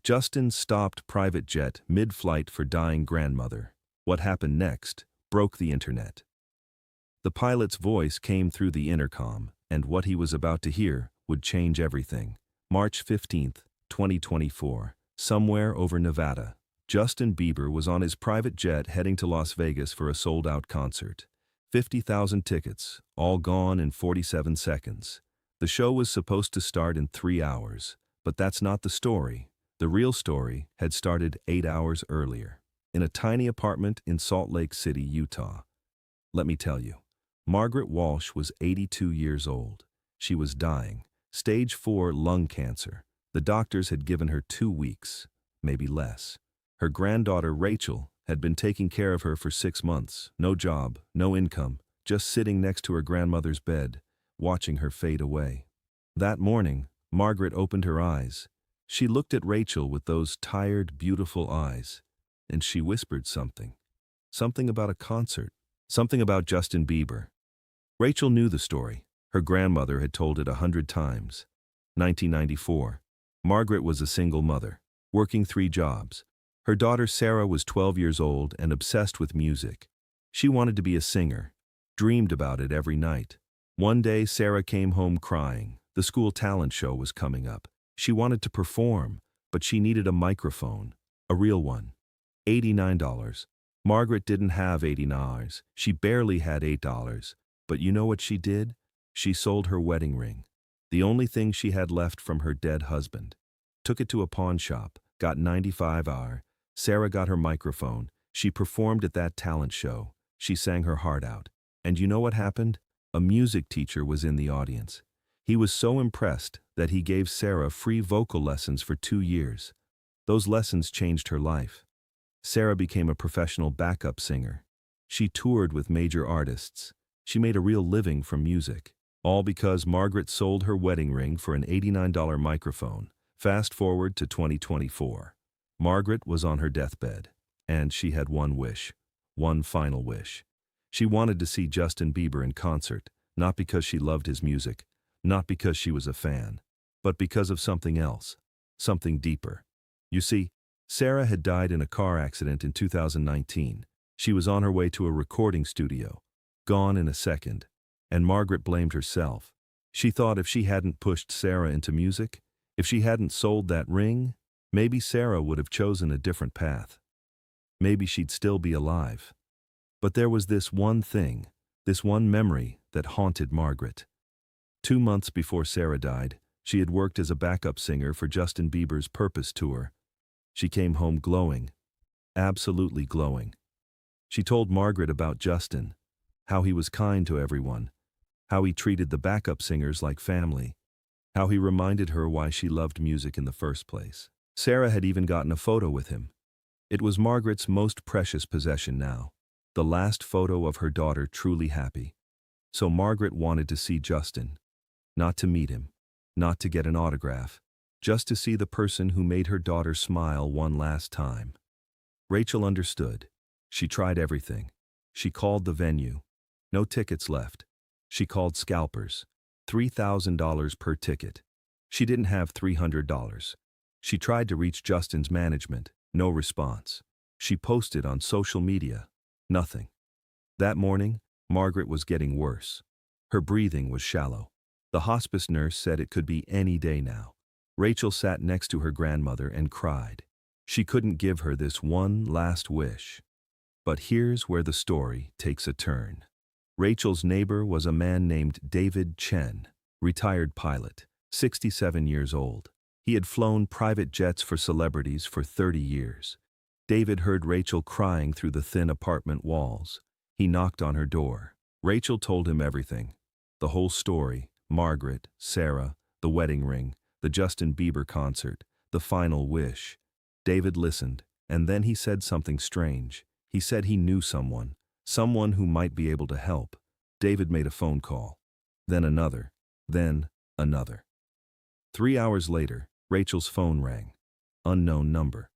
Justin stopped private jet mid-flight for dying grandmother. What happened next broke the internet. The pilot's voice came through the intercom, and what he was about to hear would change everything. March 15, 2024, somewhere over Nevada, Justin Bieber was on his private jet heading to Las Vegas for a sold-out concert. 50,000 tickets, all gone in 47 seconds. The show was supposed to start in 3 hours, but that's not the story. The real story had started 8 hours earlier, in a tiny apartment in Salt Lake City, Utah. Let me tell you, Margaret Walsh was 82 years old. She was dying, stage 4 lung cancer. The doctors had given her 2 weeks, maybe less. Her granddaughter Rachel had been taking care of her for 6 months, no job, no income, just sitting next to her grandmother's bed, watching her fade away. That morning, Margaret opened her eyes. She looked at Rachel with those tired, beautiful eyes, and she whispered something. Something about a concert, something about Justin Bieber. Rachel knew the story. Her grandmother had told it 100 times. 1994. Margaret was a single mother, working 3 jobs. Her daughter Sarah was 12 years old and obsessed with music. She wanted to be a singer, dreamed about it every night. One day, Sarah came home crying. The school talent show was coming up. She wanted to perform, but she needed a microphone, a real one. $89. Margaret didn't have $80. She barely had $8. But you know what she did? She sold her wedding ring, the only thing she had left from her dead husband. Took it to a pawn shop, got $95. Sarah got her microphone. She performed at that talent show. She sang her heart out. And you know what happened? A music teacher was in the audience. He was so impressed that he gave Sarah free vocal lessons for 2 years. Those lessons changed her life. Sarah became a professional backup singer. She toured with major artists. She made a real living from music. All because Margaret sold her wedding ring for an $89 microphone. Fast forward to 2024. Margaret was on her deathbed, and she had one wish, one final wish. She wanted to see Justin Bieber in concert, not because she loved his music, not because she was a fan, but because of something else, something deeper. You see, Sarah had died in a car accident in 2019. She was on her way to a recording studio, gone in a second, and Margaret blamed herself. She thought if she hadn't pushed Sarah into music, if she hadn't sold that ring, maybe Sarah would have chosen a different path. Maybe she'd still be alive. But there was this one thing, this one memory that haunted Margaret. 2 months before Sarah died, she had worked as a backup singer for Justin Bieber's Purpose Tour. She came home glowing, absolutely glowing. She told Margaret about Justin, how he was kind to everyone, how he treated the backup singers like family, how he reminded her why she loved music in the first place. Sarah had even gotten a photo with him. It was Margaret's most precious possession now, the last photo of her daughter truly happy. So Margaret wanted to see Justin, not to meet him, not to get an autograph, just to see the person who made her daughter smile one last time. Rachel understood. She tried everything. She called the venue. No tickets left. She called scalpers. $3,000 per ticket. She didn't have $300. She tried to reach Justin's management. No response. She posted on social media. Nothing. That morning, Margaret was getting worse. Her breathing was shallow. The hospice nurse said it could be any day now. Rachel sat next to her grandmother and cried. She couldn't give her this one last wish. But here's where the story takes a turn. Rachel's neighbor was a man named David Chen, retired pilot, 67 years old. He had flown private jets for celebrities for 30 years. David heard Rachel crying through the thin apartment walls. He knocked on her door. Rachel told him everything. The whole story, Margaret, Sarah, the wedding ring, the Justin Bieber concert, the final wish. David listened, and then he said something strange. He said he knew someone who might be able to help. David made a phone call. Then another. Then another. 3 hours later, Rachel's phone rang. Unknown number.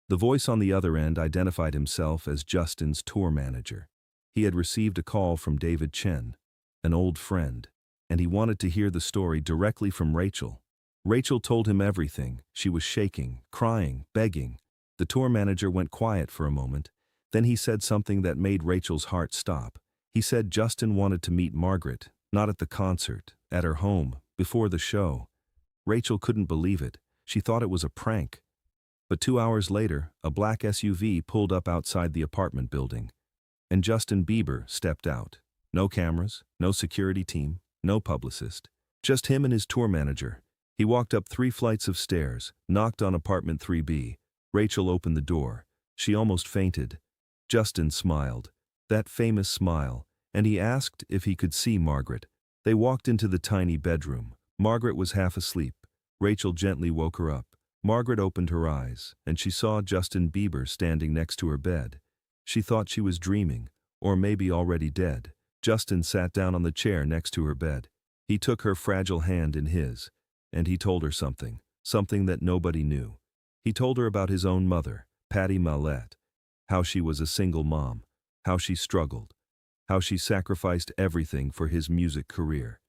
The voice on the other end identified himself as Justin's tour manager. He had received a call from David Chen, an old friend, and he wanted to hear the story directly from Rachel. Rachel told him everything. She was shaking, crying, begging. The tour manager went quiet for a moment. Then he said something that made Rachel's heart stop. He said Justin wanted to meet Margaret, not at the concert, at her home, before the show. Rachel couldn't believe it. She thought it was a prank. But 2 hours later, a black SUV pulled up outside the apartment building. And Justin Bieber stepped out. No cameras, no security team, no publicist. Just him and his tour manager. He walked up 3 flights of stairs, knocked on apartment 3B. Rachel opened the door. She almost fainted. Justin smiled. That famous smile. And he asked if he could see Margaret. They walked into the tiny bedroom. Margaret was half asleep. Rachel gently woke her up. Margaret opened her eyes, and she saw Justin Bieber standing next to her bed. She thought she was dreaming, or maybe already dead. Justin sat down on the chair next to her bed. He took her fragile hand in his, and he told her something that nobody knew. He told her about his own mother, Patty Mallette, how she was a single mom, how she struggled, how she sacrificed everything for his music career.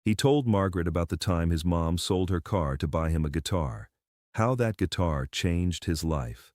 He told Margaret about the time his mom sold her car to buy him a guitar, how that guitar changed his life.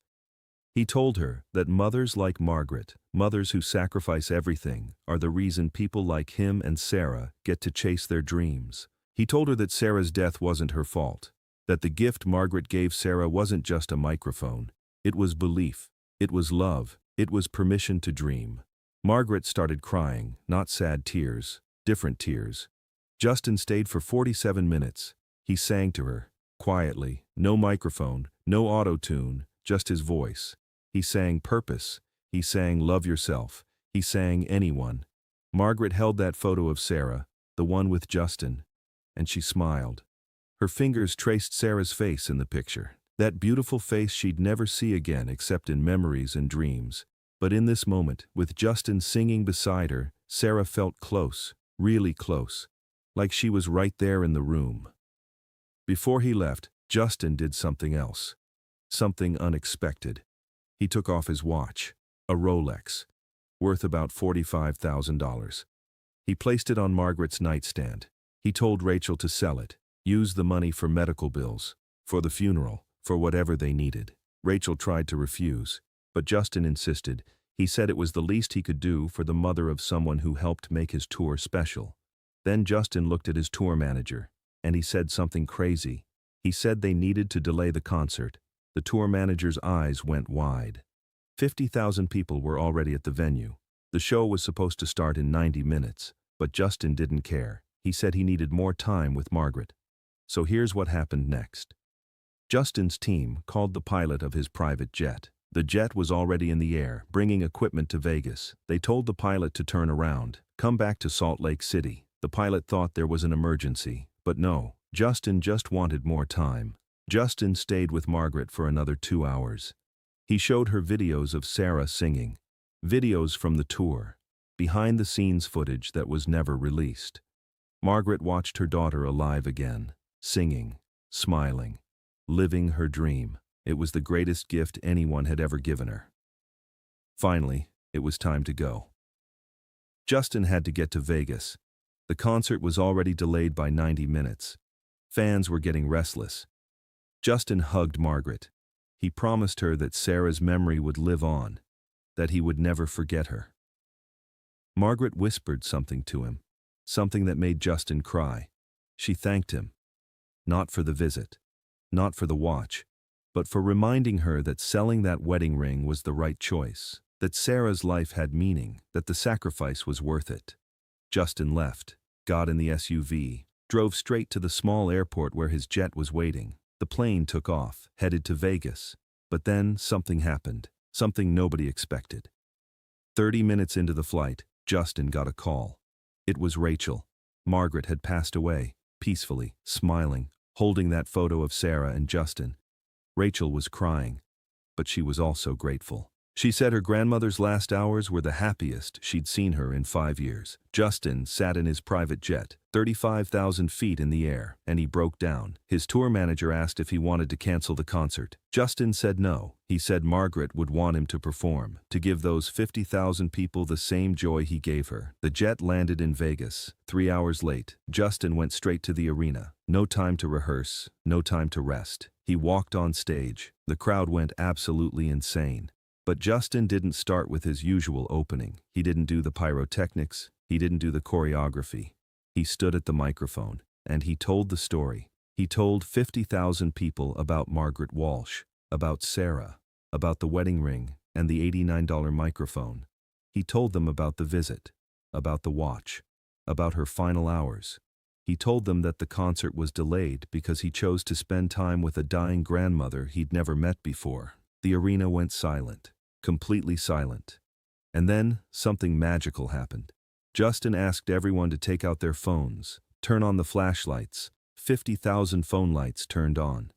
He told her that mothers like Margaret, mothers who sacrifice everything, are the reason people like him and Sarah get to chase their dreams. He told her that Sarah's death wasn't her fault, that the gift Margaret gave Sarah wasn't just a microphone. It was belief, it was love, it was permission to dream. Margaret started crying, not sad tears, different tears. Justin stayed for 47 minutes. He sang to her, quietly, no microphone, no auto-tune, just his voice. He sang purpose. He sang love yourself. He sang anyone. Margaret held that photo of Sarah, the one with Justin, and she smiled. Her fingers traced Sarah's face in the picture, that beautiful face she'd never see again except in memories and dreams. But in this moment, with Justin singing beside her, Sarah felt close, really close, like she was right there in the room. Before he left, Justin did something else. Something unexpected. He took off his watch, a Rolex, worth about $45,000. He placed it on Margaret's nightstand. He told Rachel to sell it, use the money for medical bills, for the funeral, for whatever they needed. Rachel tried to refuse, but Justin insisted. He said it was the least he could do for the mother of someone who helped make his tour special. Then Justin looked at his tour manager, and he said something crazy. He said they needed to delay the concert. The tour manager's eyes went wide. 50,000 people were already at the venue. The show was supposed to start in 90 minutes, but Justin didn't care. He said he needed more time with Margaret. So here's what happened next. Justin's team called the pilot of his private jet. The jet was already in the air, bringing equipment to Vegas. They told the pilot to turn around, come back to Salt Lake City. The pilot thought there was an emergency, but no, Justin just wanted more time. Justin stayed with Margaret for another 2 hours. He showed her videos of Sarah singing, videos from the tour, behind-the-scenes footage that was never released. Margaret watched her daughter alive again, singing, smiling, living her dream. It was the greatest gift anyone had ever given her. Finally, it was time to go. Justin had to get to Vegas. The concert was already delayed by 90 minutes. Fans were getting restless. Justin hugged Margaret. He promised her that Sarah's memory would live on, that he would never forget her. Margaret whispered something to him, something that made Justin cry. She thanked him, not for the visit, not for the watch, but for reminding her that selling that wedding ring was the right choice, that Sarah's life had meaning, that the sacrifice was worth it. Justin left, got in the SUV, drove straight to the small airport where his jet was waiting. The plane took off, headed to Vegas. But then something happened, something nobody expected. 30 minutes into the flight, Justin got a call. It was Rachel. Margaret had passed away, peacefully, smiling, holding that photo of Sarah and Justin. Rachel was crying, but she was also grateful. She said her grandmother's last hours were the happiest she'd seen her in 5 years. Justin sat in his private jet, 35,000 feet in the air, and he broke down. His tour manager asked if he wanted to cancel the concert. Justin said no. He said Margaret would want him to perform, to give those 50,000 people the same joy he gave her. The jet landed in Vegas. 3 hours late, Justin went straight to the arena. No time to rehearse, no time to rest. He walked on stage. The crowd went absolutely insane. But Justin didn't start with his usual opening. He didn't do the pyrotechnics. He didn't do the choreography. He stood at the microphone, and he told the story. He told 50,000 people about Margaret Walsh, about Sarah, about the wedding ring and the $89 microphone. He told them about the visit, about the watch, about her final hours. He told them that the concert was delayed because he chose to spend time with a dying grandmother he'd never met before. The arena went silent. Completely silent. And then something magical happened. Justin asked everyone to take out their phones, turn on the flashlights. 50,000 phone lights turned on.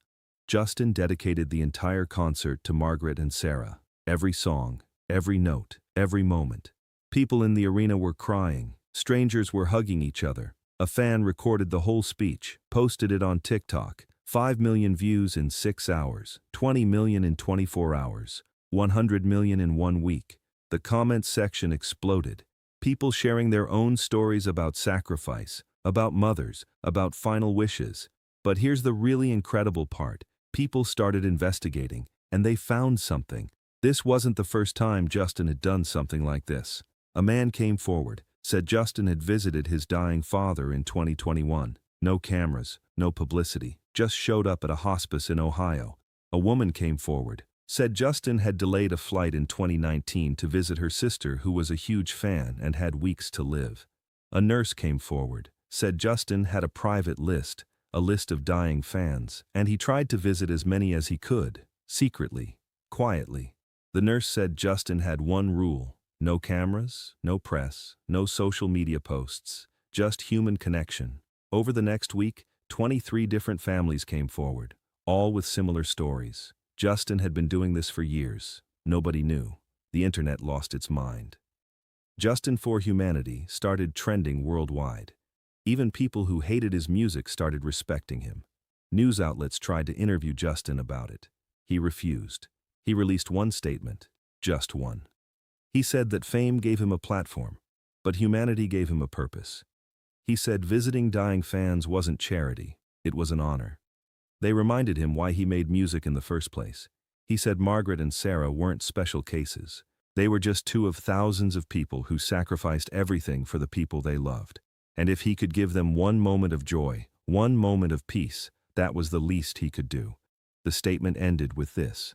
Justin dedicated the entire concert to Margaret and Sarah. Every song, every note, every moment. People in the arena were crying. Strangers were hugging each other. A fan recorded the whole speech, posted it on TikTok. 5 million views in 6 hours, 20 million in 24 hours. 100 million in 1 week. The comments section exploded. People sharing their own stories about sacrifice, about mothers, about final wishes. But here's the really incredible part. People started investigating, and they found something. This wasn't the first time Justin had done something like this. A man came forward, said Justin had visited his dying father in 2021. No cameras, no publicity, just showed up at a hospice in Ohio. A woman came forward, said Justin had delayed a flight in 2019 to visit her sister who was a huge fan and had weeks to live. A nurse came forward, said Justin had a private list, a list of dying fans, and he tried to visit as many as he could, secretly, quietly. The nurse said Justin had one rule: no cameras, no press, no social media posts, just human connection. Over the next week, 23 different families came forward, all with similar stories. Justin had been doing this for years. Nobody knew. The internet lost its mind. Justin for Humanity started trending worldwide. Even people who hated his music started respecting him. News outlets tried to interview Justin about it. He refused. He released one statement, just one. He said that fame gave him a platform, but humanity gave him a purpose. He said visiting dying fans wasn't charity, it was an honor. They reminded him why he made music in the first place. He said Margaret and Sarah weren't special cases. They were just two of thousands of people who sacrificed everything for the people they loved. And if he could give them one moment of joy, one moment of peace, that was the least he could do. The statement ended with this: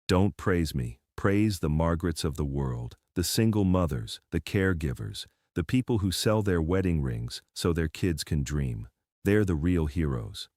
"Don't praise me, praise the Margarets of the world, the single mothers, the caregivers, the people who sell their wedding rings so their kids can dream. They're the real heroes."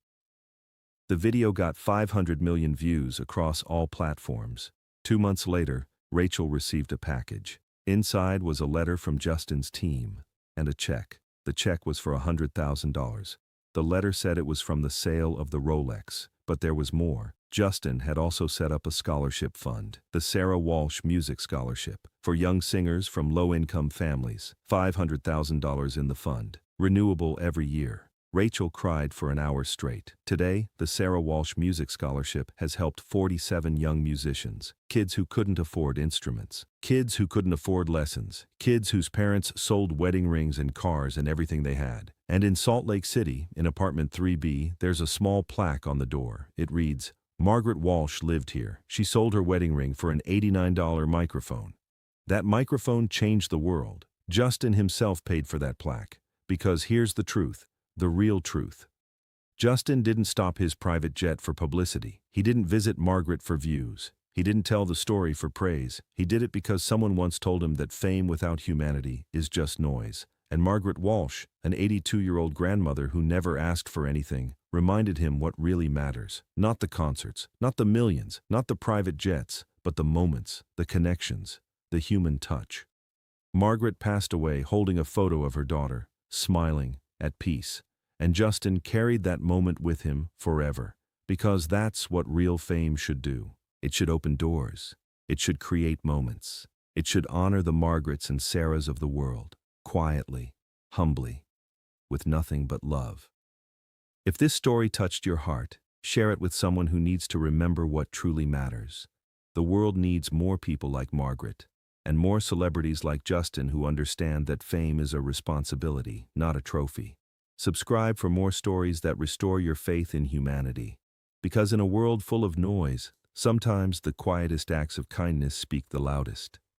The video got 500 million views across all platforms. 2 months later, Rachel received a package. Inside was a letter from Justin's team and a check. The check was for $100,000. The letter said it was from the sale of the Rolex, but there was more. Justin had also set up a scholarship fund, the Sarah Walsh Music Scholarship, for young singers from low-income families. $500,000 in the fund, renewable every year. Rachel cried for an hour straight. Today, the Sarah Walsh Music Scholarship has helped 47 young musicians, kids who couldn't afford instruments, kids who couldn't afford lessons, kids whose parents sold wedding rings and cars and everything they had. And in Salt Lake City, in apartment 3B, there's a small plaque on the door. It reads, "Margaret Walsh lived here. She sold her wedding ring for an $89 microphone." That microphone changed the world. Justin himself paid for that plaque. Because here's the truth. The real truth. Justin didn't stop his private jet for publicity. He didn't visit Margaret for views. He didn't tell the story for praise. He did it because someone once told him that fame without humanity is just noise. And Margaret Walsh, an 82-year-old grandmother who never asked for anything, reminded him what really matters. Not the concerts, not the millions, not the private jets, but the moments, the connections, the human touch. Margaret passed away holding a photo of her daughter, smiling, at peace. And Justin carried that moment with him forever, because that's what real fame should do. It should open doors. It should create moments. It should honor the Margarets and Sarahs of the world, quietly, humbly, with nothing but love. If this story touched your heart, share it with someone who needs to remember what truly matters. The world needs more people like Margaret, and more celebrities like Justin who understand that fame is a responsibility, not a trophy. Subscribe for more stories that restore your faith in humanity. Because in a world full of noise, sometimes the quietest acts of kindness speak the loudest.